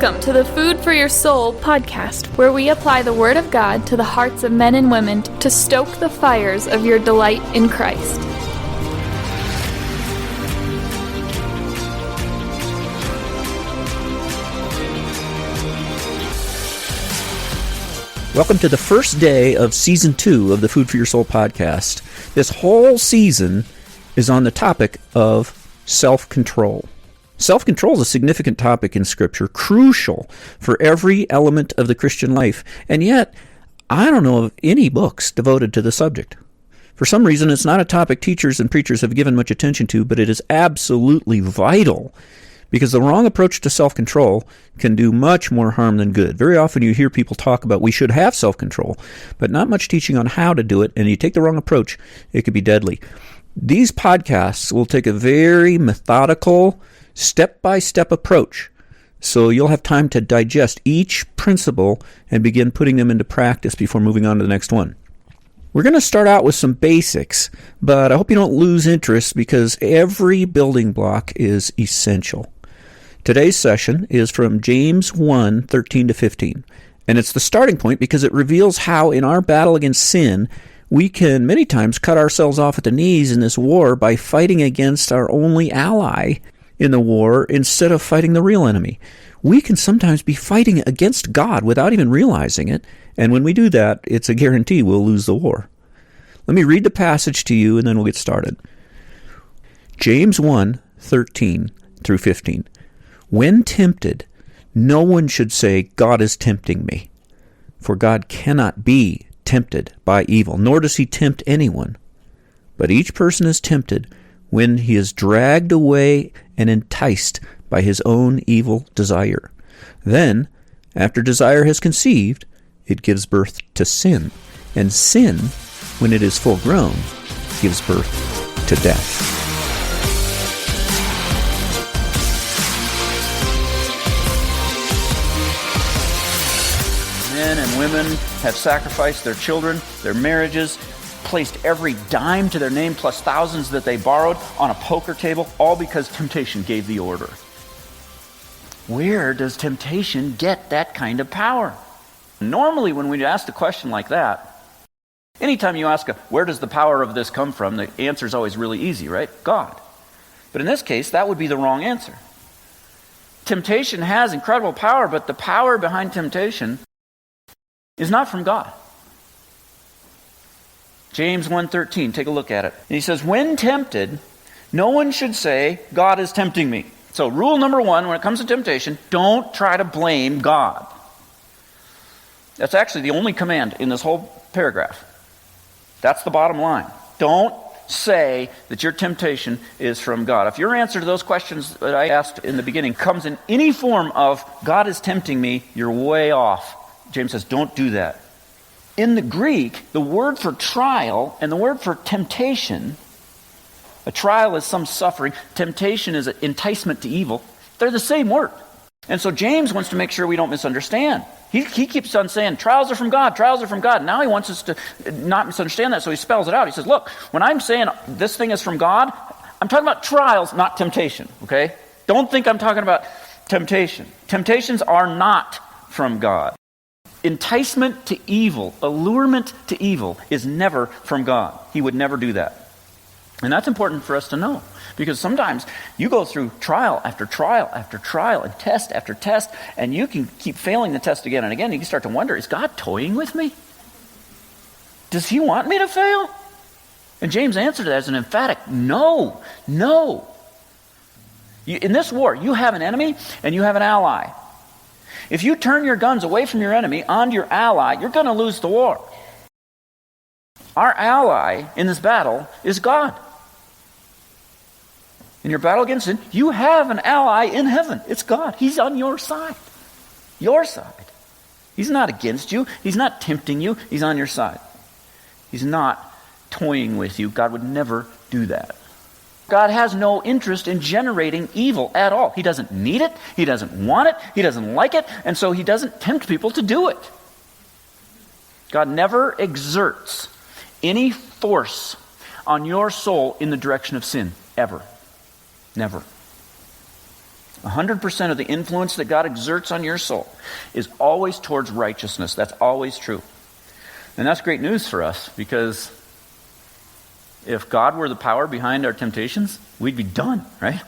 Welcome to the Food for Your Soul podcast, where we apply the Word of God to the hearts of men and women to stoke the fires of your delight in Christ. Welcome to the first day of Season 2 of the Food for Your Soul podcast. This whole season is on the topic of self-control. Self-control is a significant topic in Scripture, crucial for every element of the Christian life, and yet I don't know of any books devoted to the subject. For some reason, it's not a topic teachers and preachers have given much attention to, but it is absolutely vital, because the wrong approach to self-control can do much more harm than good. Very often you hear people talk about we should have self-control, but not much teaching on how to do it, and you take the wrong approach, it could be deadly. These podcasts will take a very methodical, step-by-step approach, so you'll have time to digest each principle and begin putting them into practice before moving on to the next one. We're going to start out with some basics, but I hope you don't lose interest because every building block is essential. Today's session is from James 1, 13 to 15, and it's the starting point because it reveals how in our battle against sin, we can many times cut ourselves off at the knees in this war by fighting against our only ally in the war instead of fighting the real enemy. We can sometimes be fighting against God without even realizing it, and when we do that, it's a guarantee we'll lose the war. Let me read the passage to you and then we'll get started. James 1, 13 through 15. When tempted, no one should say, God is tempting me. For God cannot be tempted by evil, nor does he tempt anyone. But each person is tempted when he is dragged away and enticed by his own evil desire. Then, after desire has conceived, it gives birth to sin. And sin, when it is full grown, gives birth to death. Men and women have sacrificed their children, their marriages, placed every dime to their name plus thousands that they borrowed on a poker table, all because temptation gave the order. Where does temptation get that kind of power? Normally, when we ask a question like that, anytime you ask, where does the power of this come from, the answer is always really easy, right? God. But in this case, that would be the wrong answer. Temptation has incredible power, but the power behind temptation is not from God. James 1:13, take a look at it. And he says, when tempted, no one should say, God is tempting me. So rule number one, when it comes to temptation, don't try to blame God. That's actually the only command in this whole paragraph. That's the bottom line. Don't say that your temptation is from God. If your answer to those questions that I asked in the beginning comes in any form of God is tempting me, you're way off. James says, don't do that. In the Greek, the word for trial and the word for temptation, a trial is some suffering, temptation is an enticement to evil. They're the same word. And so James wants to make sure we don't misunderstand. He keeps on saying, trials are from God, trials are from God. Now he wants us to not misunderstand that, so he spells it out. He says, look, when I'm saying this thing is from God, I'm talking about trials, not temptation, okay? Don't think I'm talking about temptation. Temptations are not from God. Enticement to evil, allurement to evil is never from God. He would never do that. And that's important for us to know, because sometimes you go through trial after trial after trial and test after test, and you can keep failing the test again and again. You can start to wonder, is God toying with me? Does he want me to fail? And James' answer to that is an emphatic no, no. In this war, you have an enemy and you have an ally. If you turn your guns away from your enemy onto your ally, you're going to lose the war. Our ally in this battle is God. In your battle against sin, you have an ally in heaven. It's God. He's on your side. Your side. He's not against you. He's not tempting you. He's on your side. He's not toying with you. God would never do that. God has no interest in generating evil at all. He doesn't need it. He doesn't want it. He doesn't like it. And so he doesn't tempt people to do it. God never exerts any force on your soul in the direction of sin. Ever. Never. 100% of the influence that God exerts on your soul is always towards righteousness. That's always true. And that's great news for us, because if God were the power behind our temptations, we'd be done, right?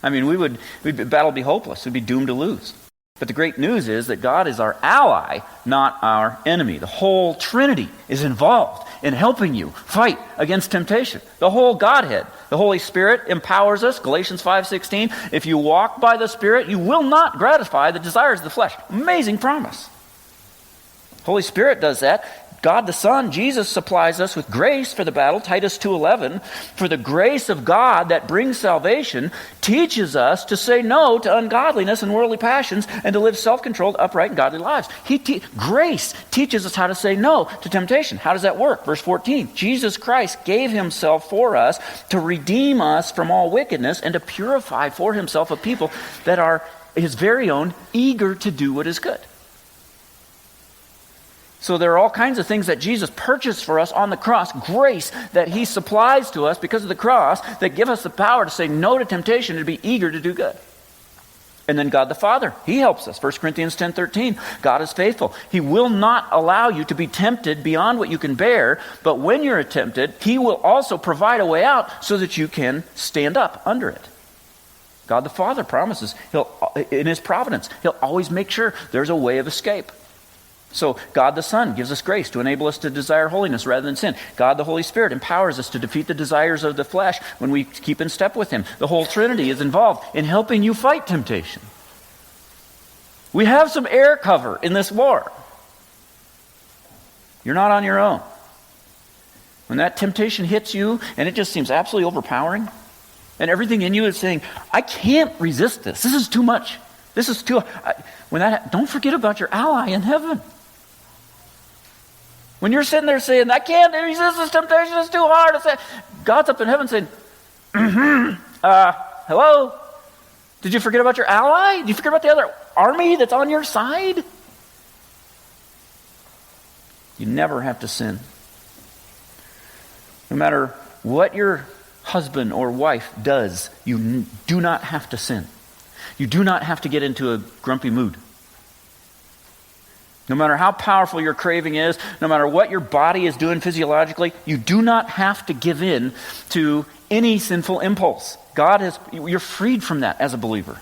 I mean, battle would be hopeless. We'd be doomed to lose. But the great news is that God is our ally, not our enemy. The whole Trinity is involved in helping you fight against temptation. The whole Godhead. The Holy Spirit empowers us. Galatians 5:16. If you walk by the Spirit, you will not gratify the desires of the flesh. Amazing promise. Holy Spirit does that. God the Son, Jesus, supplies us with grace for the battle. Titus 2:11, for the grace of God that brings salvation teaches us to say no to ungodliness and worldly passions and to live self-controlled, upright, and godly lives. Grace teaches us how to say no to temptation. How does that work? Verse 14, Jesus Christ gave himself for us to redeem us from all wickedness and to purify for himself a people that are his very own, eager to do what is good. So there are all kinds of things that Jesus purchased for us on the cross, grace that he supplies to us because of the cross, that give us the power to say no to temptation and to be eager to do good. And then God the Father, he helps us. 1 Corinthians 10:13, God is faithful. He will not allow you to be tempted beyond what you can bear, but when you're tempted, he will also provide a way out so that you can stand up under it. God the Father promises, in his providence, he'll always make sure there's a way of escape. So God the Son gives us grace to enable us to desire holiness rather than sin. God the Holy Spirit empowers us to defeat the desires of the flesh when we keep in step with him. The whole Trinity is involved in helping you fight temptation. We have some air cover in this war. You're not on your own. When that temptation hits you and it just seems absolutely overpowering, and everything in you is saying, I can't resist this. This is too much. This is too... don't forget about your ally in heaven. When you're sitting there saying, I can't resist this temptation, it's too hard. God's up in heaven saying, hello? Did you forget about your ally? Did you forget about the other army that's on your side? You never have to sin. No matter what your husband or wife does, you do not have to sin. You do not have to get into a grumpy mood. No matter how powerful your craving is, no matter what your body is doing physiologically, you do not have to give in to any sinful impulse. You're freed from that as a believer.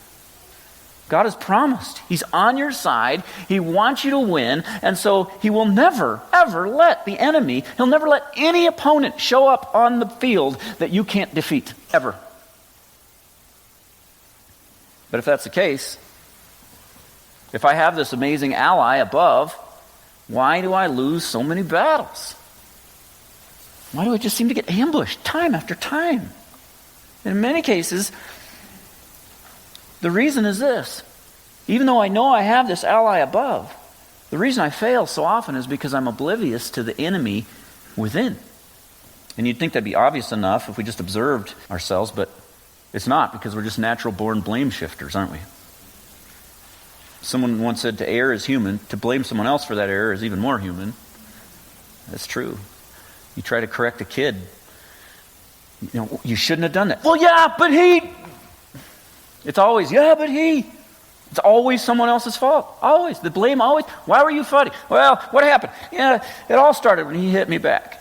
God has promised. He's on your side. He wants you to win. And so he will never, ever let the enemy, he'll never let any opponent show up on the field that you can't defeat, ever. But if that's the case, if I have this amazing ally above, why do I lose so many battles? Why do I just seem to get ambushed time after time? In many cases, the reason is this. Even though I know I have this ally above, the reason I fail so often is because I'm oblivious to the enemy within. And you'd think that'd be obvious enough if we just observed ourselves, but it's not, because we're just natural-born blame shifters, aren't we? Someone once said to err is human. To blame someone else for that error is even more human. That's true. You try to correct a kid. You shouldn't have done that. Well, yeah, but he... It's always, yeah, but he... It's always someone else's fault. Always. The blame always... Why were you fighting? Well, what happened? Yeah, it all started when he hit me back.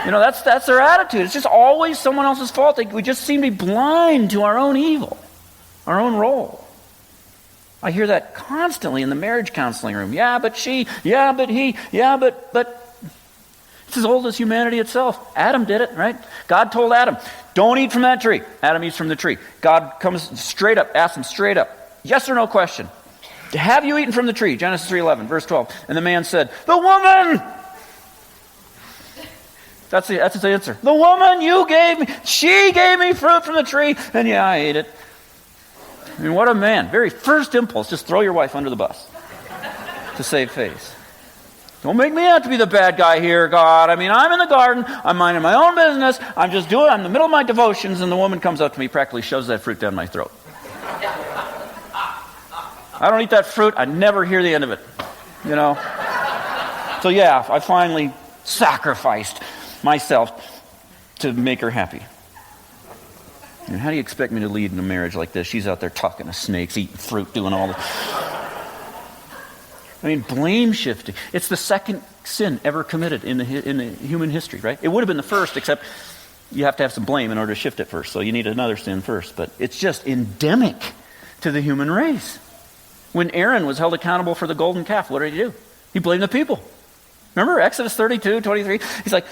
That's their attitude. It's just always someone else's fault. We just seem to be blind to our own evil, our own role. I hear that constantly in the marriage counseling room. Yeah, but she. Yeah, but he. Yeah, but. It's as old as humanity itself. Adam did it, right? God told Adam, don't eat from that tree. Adam eats from the tree. God comes straight up, asks him straight up, yes or no question. Have you eaten from the tree? Genesis 3:11, verse 12. And the man said, the woman. That's his answer. The woman you gave me, she gave me fruit from the tree, and yeah, I ate it. I mean, what a man. Very first impulse, just throw your wife under the bus to save face. Don't make me have to be the bad guy here, God. I mean, I'm in the garden, I'm minding my own business, I'm in the middle of my devotions, and the woman comes up to me, practically shoves that fruit down my throat. I don't eat that fruit, I never hear the end of it. So yeah, I finally sacrificed myself to make her happy. How do you expect me to lead in a marriage like this? She's out there talking to snakes, eating fruit, doing all the... blame shifting. It's the second sin ever committed in the human history, right? It would have been the first, except you have to have some blame in order to shift it first. So you need another sin first. But it's just endemic to the human race. When Aaron was held accountable for the golden calf, what did he do? He blamed the people. Remember Exodus 32:23? He's like,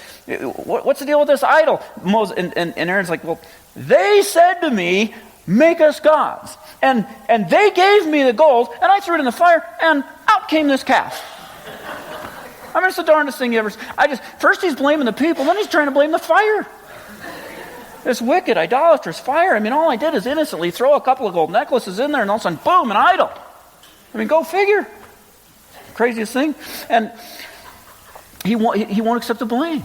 what's the deal with this idol? Moses, and Aaron's like, well, they said to me, make us gods. And they gave me the gold, and I threw it in the fire, and out came this calf. It's the darndest thing you ever... First he's blaming the people, then he's trying to blame the fire. This wicked, idolatrous fire. All I did is innocently throw a couple of gold necklaces in there, and all of a sudden, boom, an idol. Go figure. Craziest thing. And he won't accept the blame.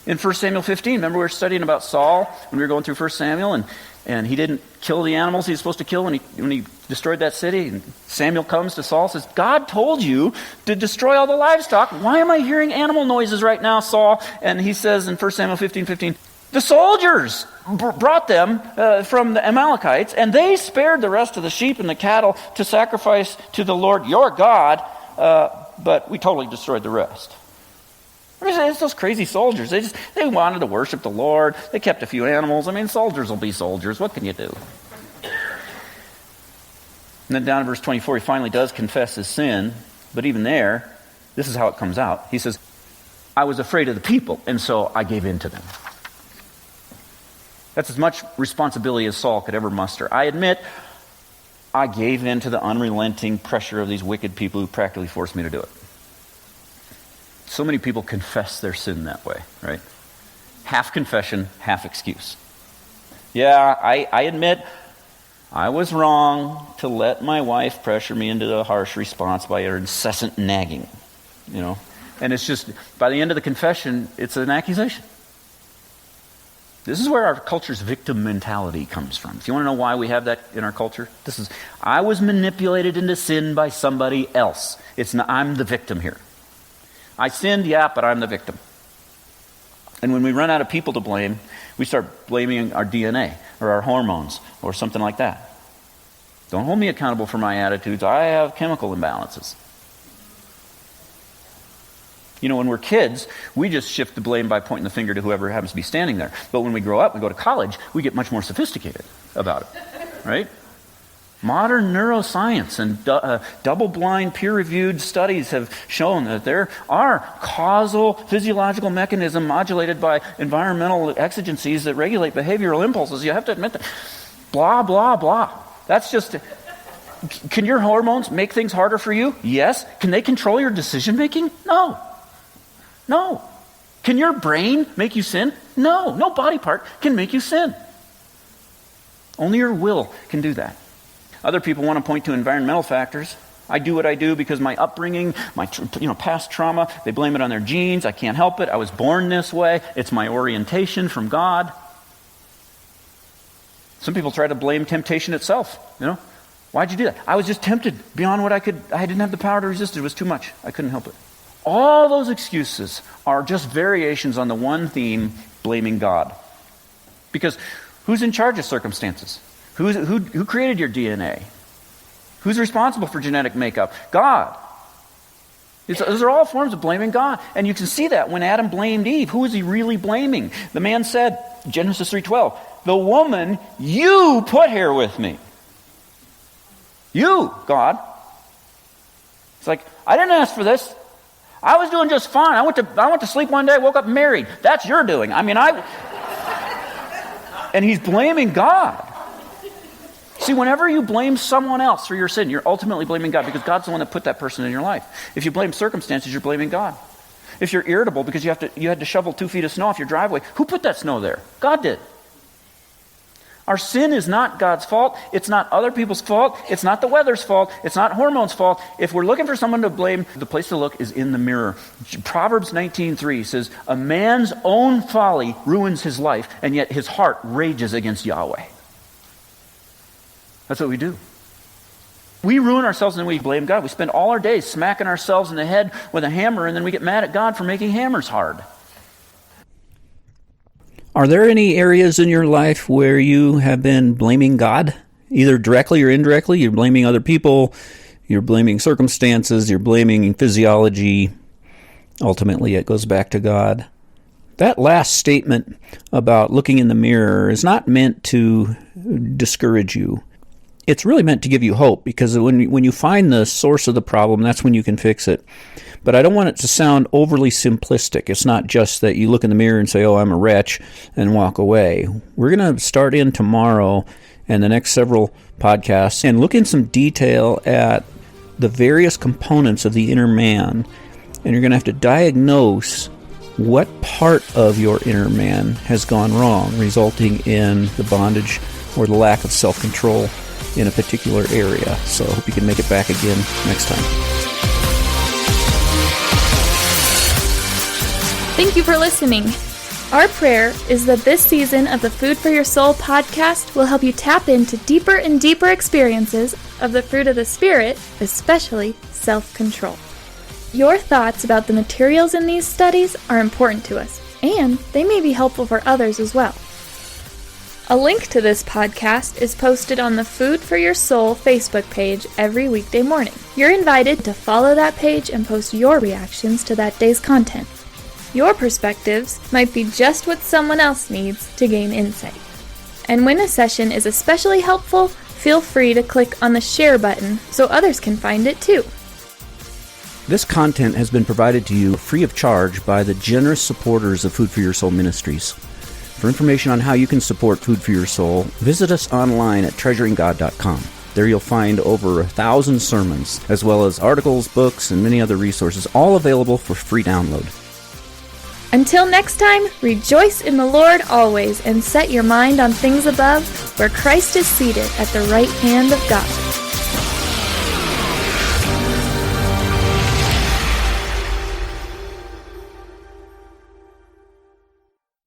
In 1 Samuel 15, remember we were studying about Saul when we were going through 1 Samuel, and he didn't kill the animals he was supposed to kill when he destroyed that city. And Samuel comes to Saul and says, God told you to destroy all the livestock. Why am I hearing animal noises right now, Saul? And he says in 1 Samuel 15:15, the soldiers brought them from the Amalekites, and they spared the rest of the sheep and the cattle to sacrifice to the Lord your God, but we totally destroyed the rest. It's those crazy soldiers. They wanted to worship the Lord. They kept a few animals. Soldiers will be soldiers. What can you do? And then down in verse 24, he finally does confess his sin. But even there, this is how it comes out. He says, I was afraid of the people, and so I gave in to them. That's as much responsibility as Saul could ever muster. I admit, I gave in to the unrelenting pressure of these wicked people who practically forced me to do it. So many people confess their sin that way, right? Half confession, half excuse. Yeah, I admit I was wrong to let my wife pressure me into a harsh response by her incessant nagging, And it's just, by the end of the confession, it's an accusation. This is where our culture's victim mentality comes from. If you want to know why we have that in our culture, I was manipulated into sin by somebody else. I'm the victim here. I sinned, yeah, but I'm the victim. And when we run out of people to blame, we start blaming our DNA or our hormones or something like that. Don't hold me accountable for my attitudes. I have chemical imbalances. When we're kids, we just shift the blame by pointing the finger to whoever happens to be standing there. But when we grow up, we go to college, we get much more sophisticated about it, right? Modern neuroscience and double-blind, peer-reviewed studies have shown that there are causal physiological mechanisms modulated by environmental exigencies that regulate behavioral impulses. You have to admit that. Blah, blah, blah. That's just... Can your hormones make things harder for you? Yes. Can they control your decision-making? No. Can your brain make you sin? No. No body part can make you sin. Only your will can do that. Other people want to point to environmental factors. I do what I do because my upbringing, my past trauma, they blame it on their genes. I can't help it. I was born this way. It's my orientation from God. Some people try to blame temptation itself. Why'd you do that? I was just tempted beyond what I could. I didn't have the power to resist it. It was too much. I couldn't help it. All those excuses are just variations on the one theme, blaming God. Because who's in charge of circumstances? Who created your DNA? Who's responsible for genetic makeup? God. Those are all forms of blaming God. And you can see that when Adam blamed Eve. Who is he really blaming? The man said, Genesis 3:12, the woman you put here with me. You, God. It's like, I didn't ask for this. I was doing just fine. I went to sleep one day, woke up married. That's your doing. And he's blaming God. See, whenever you blame someone else for your sin, you're ultimately blaming God because God's the one that put that person in your life. If you blame circumstances, you're blaming God. If you're irritable because you had to shovel 2 feet of snow off your driveway, who put that snow there? God did. Our sin is not God's fault. It's not other people's fault. It's not the weather's fault. It's not hormones' fault. If we're looking for someone to blame, the place to look is in the mirror. Proverbs 19:3 says, a man's own folly ruins his life, and yet his heart rages against Yahweh. That's what we do. We ruin ourselves and then we blame God. We spend all our days smacking ourselves in the head with a hammer, and then we get mad at God for making hammers hard. Are there any areas in your life where you have been blaming God? Either directly or indirectly, you're blaming other people, you're blaming circumstances, you're blaming physiology. Ultimately, it goes back to God. That last statement about looking in the mirror is not meant to discourage you. It's really meant to give you hope, because when you find the source of the problem, that's when you can fix it. But I don't want it to sound overly simplistic. It's not just that you look in the mirror and say, oh, I'm a wretch, and walk away. We're going to start in tomorrow and the next several podcasts and look in some detail at the various components of the inner man. And you're going to have to diagnose what part of your inner man has gone wrong, resulting in the bondage or the lack of self-control in a particular area. So I hope you can make it back again next time. Thank you for listening. Our prayer is that this season of the Food for Your Soul podcast will help you tap into deeper and deeper experiences of the fruit of the Spirit, especially self-control. Your thoughts about the materials in these studies are important to us, and they may be helpful for others as well. A link to this podcast is posted on the Food for Your Soul Facebook page every weekday morning. You're invited to follow that page and post your reactions to that day's content. Your perspectives might be just what someone else needs to gain insight. And when a session is especially helpful, feel free to click on the share button so others can find it too. This content has been provided to you free of charge by the generous supporters of Food for Your Soul Ministries. For information on how you can support Food for Your Soul, visit us online at treasuringgod.com. There you'll find over 1,000 sermons, as well as articles, books, and many other resources, all available for free download. Until next time, rejoice in the Lord always and set your mind on things above, where Christ is seated at the right hand of God.